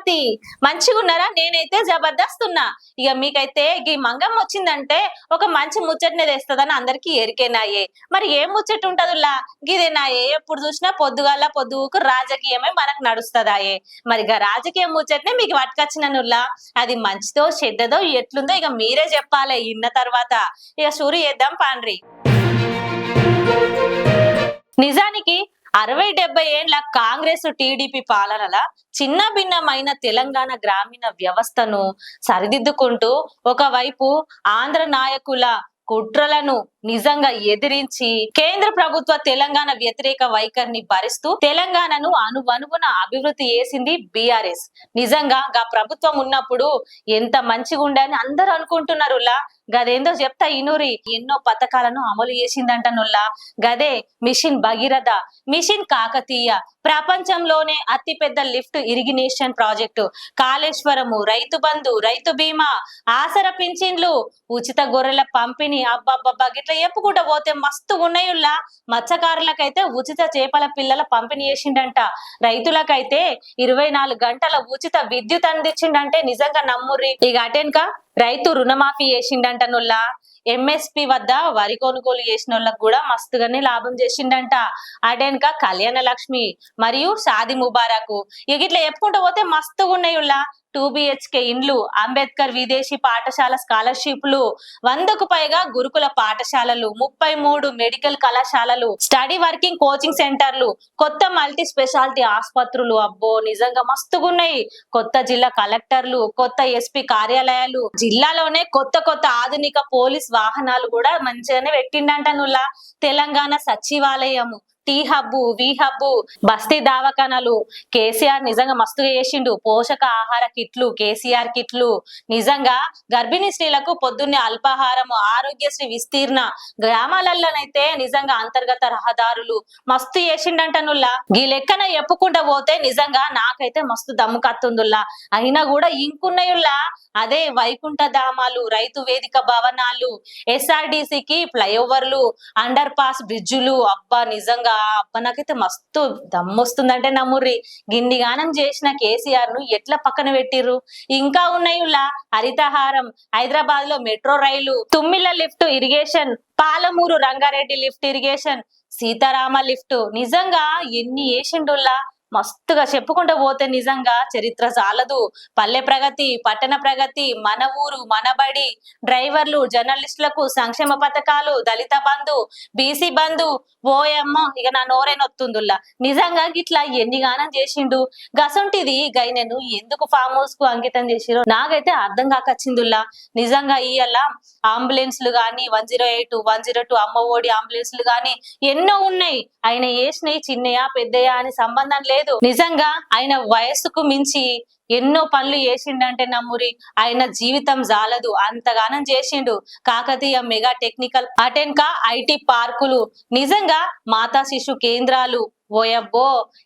సంగతి మంచిగా ఉన్నారా? నేనైతే జబర్దస్త్ ఉన్నా. ఇక మీకైతే ఈ మంగమ్మ వచ్చిందంటే ఒక మంచి ముచ్చటనే తెస్తదని అందరికి ఎరికేనాయే. మరి ఏం ముచ్చట ఉంటదులా? గిదేనాయే ఎప్పుడు చూసినా పొద్దుకు రాజకీయమే మనకు నడుస్తదాయే. మరి ఇక రాజకీయ ముచ్చటనే మీకు పట్టుకొచ్చిననుల్లా. అది మంచిదో చెడ్డదో ఎట్లుందో ఇక మీరే చెప్పాలి ఇన్న తర్వాత. ఇక షురు చేద్దాం పాండ్రి. నిజానికి 60-70 ఏండ్ల కాంగ్రెస్ టీడీపీ పాలనల చిన్న భిన్నమైన తెలంగాణ గ్రామీణ వ్యవస్థను సరిదిద్దుకుంటూ ఒకవైపు ఆంధ్ర నాయకుల కుట్రలను నిజంగా ఎదిరించి కేంద్ర ప్రభుత్వ తెలంగాణ వ్యతిరేక వైఖరిని భరిస్తూ తెలంగాణను అనువనుగున అభివృద్ధి చేసింది బీఆర్ఎస్. నిజంగా గా ప్రభుత్వం ఉన్నప్పుడు ఎంత మంచిగా ఉండని అందరూ అనుకుంటున్నారులా. గదేందో చెప్తా ఇనూరి. ఎన్నో పథకాలను అమలు చేసిందంటనుల్లా. గదే మిషన్ భగీరథ, మిషన్ కాకతీయ, ప్రపంచంలోనే అతిపెద్ద lift irrigation project, Kaleshwaram, Rythu Bandhu, రైతు బీమా, ఆసర పింఛన్లు, ఉచిత గొర్రెల పంపిణీ. అబ్బబ్బబ్బా గిట్లా చెప్పుకుంటూ పోతే మస్తు ఉన్నాయుల్లా. మత్స్యకారులకైతే ఉచిత చేపల పిల్లల పంపిణీ చేసిండంట. రైతులకైతే 24 గంటల ఉచిత విద్యుత్ అందించిండంటే నిజంగా నమ్ముర్రి. ఇక అటెన్క రైతు రుణమాఫీ చేసిండంటనుల్లా. ఎంఎస్పి వద్ద వరి కొనుగోలు చేసిన వాళ్ళకి కూడా మస్తుగానే లాభం చేసిండంట. అటెన్క కళ్యాణ లక్ష్మి మరియు షాది ముబారకు. ఇక ఇట్లా చెప్పుకుంటూ పోతే మస్తుగా ఉన్నాయుల్లా. 2 BHK ఇండ్లు, అంబేద్కర్ విదేశీ పాఠశాల స్కాలర్షిప్లు, 100కు పైగా గురుకుల పాఠశాలలు, 33 మెడికల్ కళాశాలలు, స్టడీ వర్కింగ్ కోచింగ్ సెంటర్లు, కొత్త మల్టీ స్పెషాలిటీ ఆసుపత్రులు. అబ్బో నిజంగా మస్తుగున్నాయి. కొత్త జిల్లా కలెక్టర్లు, కొత్త ఎస్పీ కార్యాలయాలు, జిల్లాలోనే కొత్త ఆధునిక పోలీస్ వాహనాలు కూడా మంచిగానే పెట్టిండంటనుల్లా. తెలంగాణ సచివాలయము, టీ హబ్బు, వి హబ్బు, బస్తీ దవాఖానాలు. కేసీఆర్ నిజంగా మస్తుగా చేసిండు. పోషక ఆహార కిట్లు, కేసీఆర్ కిట్లు. నిజంగా గర్భిణీ స్త్రీలకు పొద్దున్నే అల్పాహారము, ఆరోగ్యశ్రీ విస్తీర్ణ, గ్రామాలలోనైతే నిజంగా అంతర్గత రహదారులు మస్తు చేసిండంటనుల్లా. గీ లెక్కన చెప్పుకుంటా పోతే నిజంగా నాకైతే మస్తు దమ్ము కత్తుందుల్లా. అయినా కూడా ఇంకున్నాయుల్లా. అదే వైకుంఠ ధామాలు, రైతు వేదిక భవనాలు, SRDCకి ఫ్లైఓవర్లు, అండర్ పాస్ బ్రిడ్జులు. అబ్బా నిజంగా అబ్బా నాకైతే మస్తు దమ్మొస్తుందంటే నమ్ముర్రి. గిన్నిగానం చేసిన కేసీఆర్ ను ఎట్లా పక్కన పెట్టిర్రు. ఇంకా ఉన్నాయుల్లా. హరితహారం, హైదరాబాద్ లో metro rail, Tummilla lift irrigation, Palamuru Rangareddy lift irrigation, Sitarama lift. నిజంగా ఎన్ని చేసిండుల్లా. మస్తుగా చెప్పుకుంటూ పోతే నిజంగా చరిత్ర చాలదు. పల్లె ప్రగతి, పట్టణ ప్రగతి, మన ఊరు మనబడి, డ్రైవర్లు, జర్నలిస్టులకు సంక్షేమ పథకాలు, దళిత బంధు, బీసీ బంధు. ఓయమ్మ ఇక నా నోరే నొత్తుందుల్లా. నిజంగా గిట్లా ఎన్ని గానం చేసిండు. గసంటిది గైనెను ఎందుకు ఫామ్ హౌస్ కు అంకితం చేసిరో నాకైతే అర్థం కాకొచ్చిందుల్లా. నిజంగా ఇయ్యాల అంబులెన్స్లు గాని, 108, 102 అమ్మ ఒడి అంబులెన్స్లు గాని ఎన్నో ఉన్నాయి. ఆయన వేసినవి చిన్నయా పెద్దయా అని సంబంధం లేదు. నిజంగా ఆయన వయస్సుకు మించి ఎన్నో పనులు చేసిండంటే నమ్మురి. ఆయన జీవితం జాలదు, అంతగానం చేసిండు. కాకతీయ మెగా టెక్నికల్, అటెన్క ఐటీ పార్కులు, నిజంగా మాతా శిశు కేంద్రాలు. ఓయబ్బో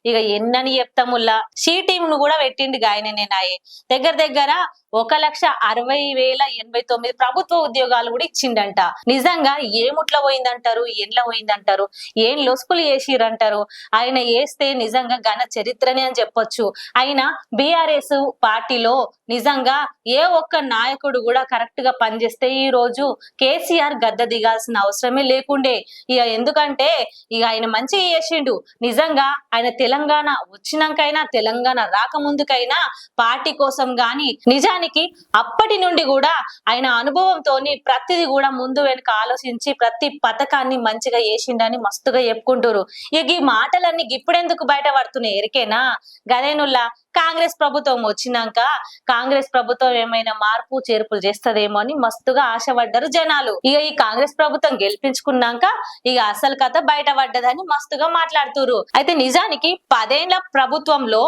ఇక ఎన్నని చెప్తాముల్లా. షీ టీమ్ ను కూడా పెట్టిండు గాయననేనాయే. దగ్గర 1,60,089 ప్రభుత్వ ఉద్యోగాలు కూడా ఇచ్చిండంట. నిజంగా ఏముట్లా పోయిందంటారు, ఎండ్ల పోయిందంటారు, ఏం లొసుకులు చేసిరంటారు. ఆయన వేస్తే నిజంగా ఘన చరిత్రనే అని చెప్పొచ్చు. ఆయన బీఆర్ఎస్ పార్టీలో నిజంగా ఏ ఒక్క నాయకుడు కూడా కరెక్ట్ గా పనిచేస్తే ఈ రోజు కేసీఆర్ గద్ద దిగాల్సిన అవసరమే లేకుండే. ఇక ఎందుకంటే ఇక ఆయన మంచిగా చేసిండు. నిజంగా ఆయన తెలంగాణ వచ్చినాకైనా, తెలంగాణ రాకముందుకైనా పార్టీ కోసం గాని, నిజానికి అప్పటి నుండి కూడా ఆయన అనుభవంతోని ప్రతిది కూడా ముందు వెనుక ఆలోచించి ప్రతి పథకాన్ని మంచిగా చేసిండని మస్తుగా చెప్పుకుంటారు. ఇక ఈ మాటలన్నీ ఇప్పుడెందుకు బయట పడుతున్నాయి ఎరికేనా? గదేనుల్లా. కాంగ్రెస్ ప్రభుత్వం వచ్చినాక కాంగ్రెస్ ప్రభుత్వం ఏమైనా మార్పు చేర్పులు చేస్తదేమో అని మస్తుగా ఆశపడ్డారు జనాలు. ఇక ఈ కాంగ్రెస్ ప్రభుత్వం గెలిపించుకున్నాక ఇక అసలు కథ బయట పడ్డదని మస్తుగా మాట్లాడుతురు. అయితే నిజానికి 10 ఏళ్ల ప్రభుత్వంలో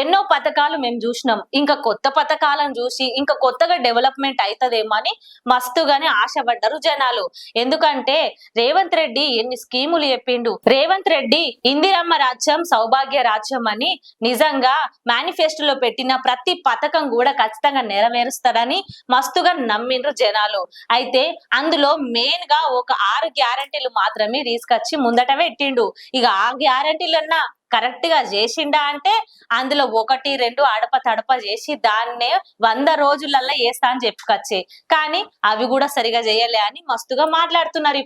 ఎన్నో పథకాలు మేము చూసినాం. ఇంకా కొత్త పథకాలను చూసి ఇంకా కొత్తగా డెవలప్మెంట్ అవుతుందేమో అని మస్తుగానే ఆశపడ్డారు జనాలు. ఎందుకంటే రేవంత్ రెడ్డి ఎన్ని స్కీములు చెప్పిండు. రేవంత్ రెడ్డి ఇందిరమ్మ రాజ్యం, సౌభాగ్య రాజ్యం అని నిజంగా మేనిఫెస్టోలో పెట్టిన ప్రతి పథకం కూడా ఖచ్చితంగా నెరవేరుస్తారని మస్తుగా నమ్మిండ్రు జనాలు. అయితే అందులో మెయిన్ గా ఒక 6 గ్యారంటీలు మాత్రమే తీసుకొచ్చి ముందట పెట్టిండు. ఇక ఆ గ్యారంటీలన్నా కరెక్ట్ గా చేసిండా అంటే అందులో ఒకటి రెండు అడప తడప చేసి దాన్నే 100 రోజులల్లో వేస్తా అని చెప్పుకొచ్చే, కానీ అవి కూడా సరిగా చేయలే అని మస్తుగా మాట్లాడుతున్నారు.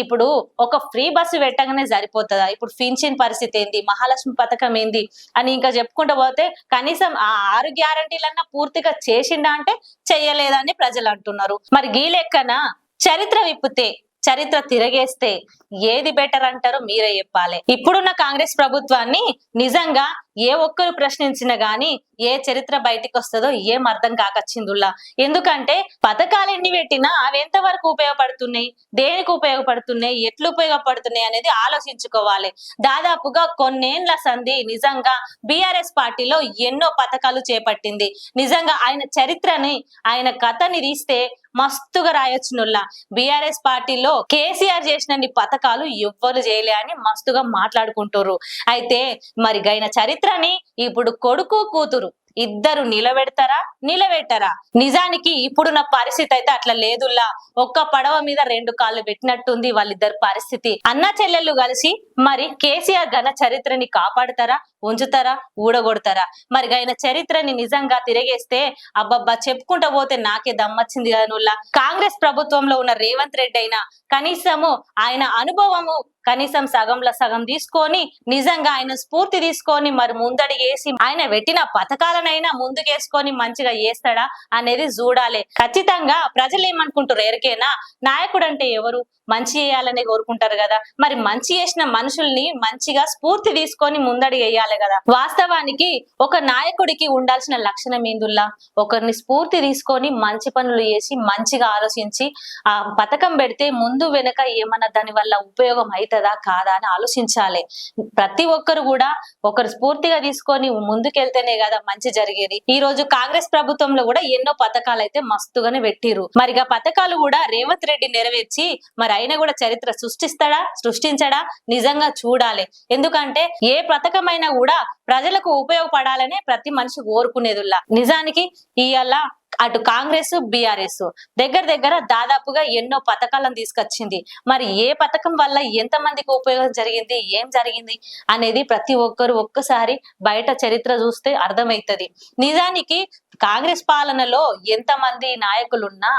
ఇప్పుడు ఒక ఫ్రీ బస్సు పెట్టగానే సరిపోతుందా? ఇప్పుడు పింఛన్ పరిస్థితి ఏంది, మహాలక్ష్మి పథకం ఏంది అని ఇంకా చెప్పుకుంటూ పోతే కనీసం ఆ 6 గ్యారంటీలన్నా పూర్తిగా చేసిండా అంటే చెయ్యలేదని ప్రజలు అంటున్నారు. మరి గీ లెక్కన చరిత్ర విప్పితే, చరిత్ర తిరగేస్తే ఏది బెటర్ అంటారో మీరే చెప్పాలి. ఇప్పుడున్న కాంగ్రెస్ ప్రభుత్వాన్ని నిజంగా ఏ ఒక్కరు ప్రశ్నించినా గానీ ఏ చరిత్ర బయటికి వస్తుందో ఏం అర్థం కాకచ్చిందుల్లా. ఎందుకంటే పథకాలు ఎన్ని పెట్టినా అవి ఎంత వరకు ఉపయోగపడుతున్నాయి, దేనికి ఉపయోగపడుతున్నాయి, ఎట్లు ఉపయోగపడుతున్నాయి అనేది ఆలోచించుకోవాలి. దాదాపుగా కొన్నేళ్ల సంధి నిజంగా బీఆర్ఎస్ పార్టీలో ఎన్నో పథకాలు చేపట్టింది. నిజంగా ఆయన చరిత్రని, ఆయన కథని తీస్తే మస్తుగా రాయొచ్చునుల్లా. బీఆర్ఎస్ పార్టీలో కేసీఆర్ చేసిన పథకాలు ఎవ్వరు చేయలే అని మస్తుగా మాట్లాడుకుంటారు. అయితే మరి గైన చరిత్రని ఇప్పుడు కొడుకు కూతురు ఇద్దరు నిలబెట్టరా? నిజానికి ఇప్పుడున్న పరిస్థితి అయితే అట్లా లేదుల్లా. ఒక్క పడవ మీద 2 కాళ్ళు పెట్టినట్టుంది వాళ్ళిద్దరు పరిస్థితి. అన్న చెల్లెళ్ళు కలిసి మరి కేసీఆర్ ఘన చరిత్రని కాపాడుతారా, ఉంచుతారా, ఊడగొడతారా? మరి ఆయన చరిత్రని నిజంగా తిరిగేస్తే అబ్బబ్బా చెప్పుకుంటా పోతే నాకే దమ్మొచ్చింది కనుల్లా. కాంగ్రెస్ ప్రభుత్వంలో ఉన్న రేవంత్ రెడ్డి అయినా కనీసము ఆయన అనుభవము కనీసం సగంలో సగం తీసుకొని నిజంగా ఆయన స్ఫూర్తి తీసుకొని మరి ముందడిగేసి ఆయన పెట్టిన పథకాలనైనా ముందుకేసుకొని మంచిగా చేస్తాడా అనేది చూడాలి. ఖచ్చితంగా ప్రజలు ఏమనుకుంటారు ఎరికేనా, నాయకుడు అంటే ఎవరు, మంచి చేయాలని కోరుకుంటారు కదా. మరి మంచి చేసిన మనుషుల్ని మంచిగా స్ఫూర్తి తీసుకొని ముందడిగి వేయాలి కదా. వాస్తవానికి ఒక నాయకుడికి ఉండాల్సిన లక్షణం ఏందుల్లా, ఒకరిని స్ఫూర్తి తీసుకొని మంచి పనులు చేసి మంచిగా ఆలోచించి ఆ పథకం పెడితే ముందు వెనక ఏమన్నా దాని వల్ల ఉపయోగం అవుతుందా కాదా అని ఆలోచించాలి. ప్రతి ఒక్కరు కూడా ఒకరు స్ఫూర్తిగా తీసుకొని ముందుకెళ్తేనే కదా మంచి జరిగేది. ఈ రోజు కాంగ్రెస్ ప్రభుత్వంలో కూడా ఎన్నో పథకాలు అయితే మస్తుగానే పెట్టిరు. మరి ఆ పథకాలు కూడా రేవంత్ రెడ్డి నెరవేర్చి మరి అయినా కూడా చరిత్ర సృష్టించడా నిజంగా చూడాలి. ఎందుకంటే ఏ పథకమైనా కూడా ప్రజలకు ఉపయోగపడాలనే ప్రతి మనిషి కోరుకునేదిలా. నిజానికి ఇవాళ అటు కాంగ్రెస్ బీఆర్ఎస్ దగ్గర దాదాపుగా ఎన్నో పథకాలను తీసుకొచ్చింది. మరి ఏ పథకం వల్ల ఎంత మందికి ఉపయోగం జరిగింది, ఏం జరిగింది అనేది ప్రతి ఒక్కరు ఒక్కసారి బయట చరిత్ర చూస్తే అర్థమవుతుంది. నిజానికి కాంగ్రెస్ పాలనలో ఎంతమంది నాయకులున్నా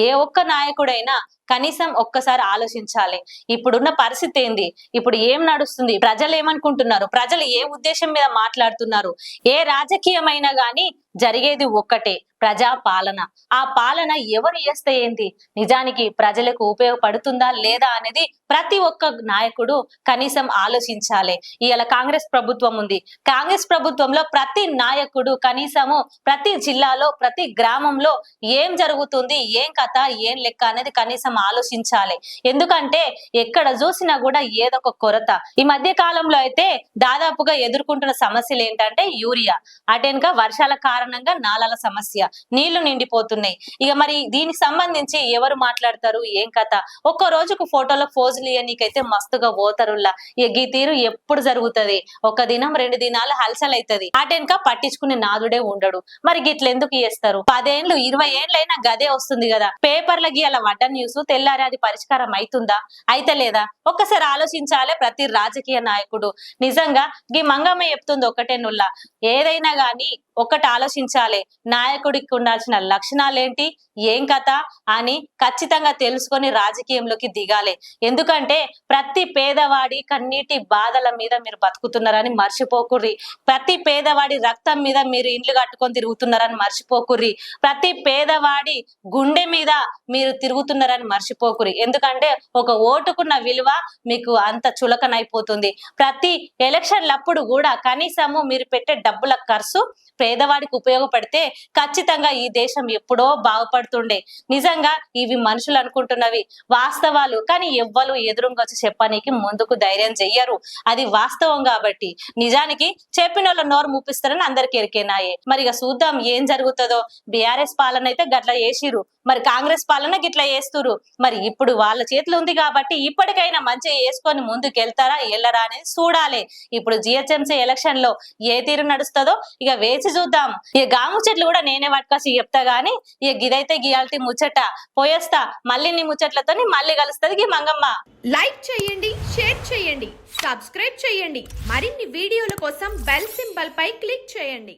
ఏ ఒక్క నాయకుడైనా కనీసం ఒక్కసారి ఆలోచించాలి. ఇప్పుడున్న పరిస్థితి ఏంది, ఇప్పుడు ఏం నడుస్తుంది, ప్రజలు ఏమనుకుంటున్నారు, ప్రజలు ఏ ఉద్దేశం మీద మాట్లాడుతున్నారు, ఏ రాజకీయమైనా గాని జరిగేది ఒక్కటే, ప్రజా పాలన. ఆ పాలన ఎవరు చేస్తే ఏంది, నిజానికి ప్రజలకు ఉపయోగపడుతుందా లేదా అనేది ప్రతి ఒక్క నాయకుడు కనీసం ఆలోచించాలి. ఇవాళ కాంగ్రెస్ ప్రభుత్వం ఉంది, కాంగ్రెస్ ప్రభుత్వంలో ప్రతి నాయకుడు కనీసము ప్రతి జిల్లాలో ప్రతి గ్రామంలో ఏం జరుగుతుంది, ఏం కథ, ఏం లెక్క అనేది కనీసం ఆలోచించాలి. ఎందుకంటే ఎక్కడ చూసినా కూడా ఏదో ఒక కొరత. ఈ మధ్య కాలంలో అయితే దాదాపుగా ఎదుర్కొంటున్న సమస్యలు ఏంటంటే యూరియా, అటెనక వర్షాల కారణంగా నాలాల సమస్య, నీళ్లు నిండిపోతున్నాయి. ఇక మరి దీనికి సంబంధించి ఎవరు మాట్లాడతారు, ఏం కథ? ఒక్క రోజుకు ఫోటోలో ఫోజులు ఇయనీకైతే మస్తుగా పోతారులా. ఇక ఈ తీరు ఎప్పుడు జరుగుతుంది, ఒక దినం 2 దినాలు హల్చల్ అవుతుంది, అటెనక పట్టించుకునే నాదుడే ఉండడు. మరి గిట్లెందుకు చేస్తారు? 10 ఏళ్ళు 20 ఏళ్ళైనా గదే వస్తుంది కదా. పేపర్లకి అలా వడ్డ న్యూస్ తెల్లారి అది పరిష్కారం అవుతుందా, అయితే లేదా? ఒక్కసారి ఆలోచించాలి ప్రతి రాజకీయ నాయకుడు. నిజంగా ఈ మంగమ్మ చెప్తుంది ఒకటే నుల్లా, ఏదైనా గాని ఒకటి ఆలోచించాలి, నాయకుడికి ఉండాల్సిన లక్షణాలేంటి, ఏం కథ అని ఖచ్చితంగా తెలుసుకొని రాజకీయంలోకి దిగాలి. ఎందుకంటే ప్రతి పేదవాడి కన్నీటి బాధల మీద మీరు బతుకుతున్నారని మర్చిపోకుర్రి, ప్రతి పేదవాడి రక్తం మీద మీరు ఇండ్లు కట్టుకొని తిరుగుతున్నారని మర్చిపోకుర్రి, ప్రతి పేదవాడి గుండె మీద మీరు తిరుగుతున్నారని మర్చిపోకుర్రి. ఎందుకంటే ఒక ఓటుకున్న విలువ మీకు అంత చులకనైపోతుంది. ప్రతి ఎలక్షన్లప్పుడు కూడా కనీసము మీరు పెట్టే డబ్బుల ఖర్చు పేదవాడికి ఉపయోగపడితే ఖచ్చితంగా ఈ దేశం ఎప్పుడో బాగుపడుతుండే. నిజంగా ఇవి మనుషులు అనుకుంటున్నవి వాస్తవాలు, కానీ ఎవ్వరు ఎదురుగా వచ్చి చెప్పడానికి ముందుకు ధైర్యం చెయ్యరు. అది వాస్తవం కాబట్టి నిజానికి చెప్పిన వాళ్ళ నోరు ముప్పిస్తారని అందరికి ఎరికేనాయే. మరి ఇక చూద్దాం ఏం జరుగుతుందో. బీఆర్ఎస్ పాలన అయితే గట్ల చేసిరు, మరి కాంగ్రెస్ పాలన గిట్లా చేస్తురు. మరి ఇప్పుడు వాళ్ళ చేతిలో ఉంది కాబట్టి ఇప్పటికైనా మంచిగా వేసుకొని ముందుకు వెళ్తారా వెళ్ళరా అనేది చూడాలి. ఇప్పుడు జిహెచ్ఎంసీ ఎలక్షన్ లో ఏ తీరు నడుస్తుందో ఇక వేసి చూద్దాం. ఇక గాముచెట్లు కూడా నేనే పట్టుకొచ్చి చెప్తా గానీ ఇక గిదైతే గియాల్టి ముచ్చట పోయేస్తా. మళ్ళీ నీ ముచ్చట్లతో మళ్ళీ కలుస్తుంది మంగమ్మ. లైక్ చేయండి, షేర్ చేయండి, సబ్స్క్రైబ్ చేయండి. మరిన్ని వీడియోల కోసం బెల్ సింబల్ పై క్లిక్ చేయండి.